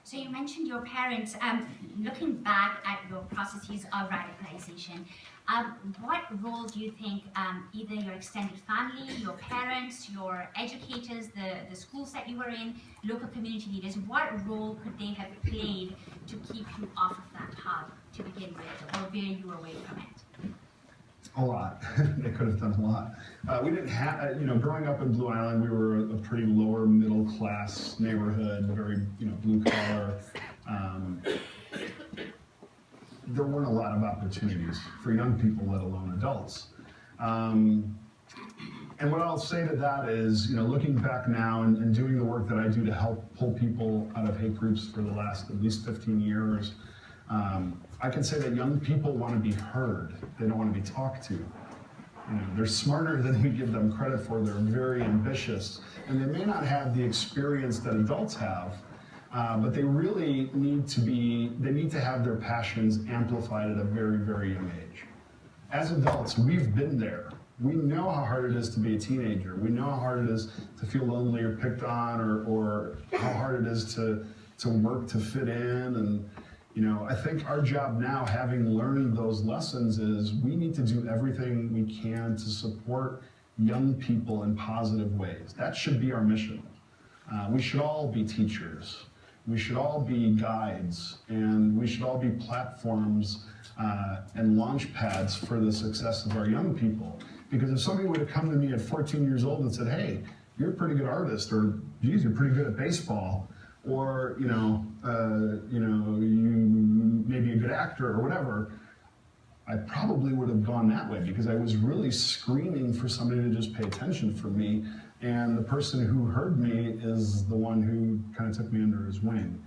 So you mentioned your parents. Looking back at your processes of radicalization, what role do you think either your extended family, your parents, your educators, the schools that you were in, local community leaders, what role could they have played to keep you off of that path to begin with, or veer you away from it? A lot. They could have done a lot. We didn't have, growing up in Blue Island, we were a pretty lower middle class neighborhood, very, blue collar. There weren't a lot of opportunities for young people, let alone adults. And what I'll say to that is, looking back now and doing the work that I do to help pull people out of hate groups for the last at least 15 years, I can say that young people want to be heard. They don't want to be talked to. They're smarter than we give them credit for. They're very ambitious, and they may not have the experience that adults have, but they really need to have their passions amplified at a very, very young age. As adults, we've been there. We know how hard it is to be a teenager. We know how hard it is to feel lonely or picked on, or how hard it is to work to fit in. And I think our job now, having learned those lessons, is we need to do everything we can to support young people in positive ways. That should be our mission. We should all be teachers. We should all be guides, and we should all be platforms and launch pads for the success of our young people. Because if somebody would have come to me at 14 years old and said, "Hey, you're a pretty good artist," or "Geez, you're pretty good at baseball," or you may be a good actor or whatever, I probably would have gone that way, because I was really screaming for somebody to just pay attention for me, and the person who heard me is the one who kind of took me under his wing.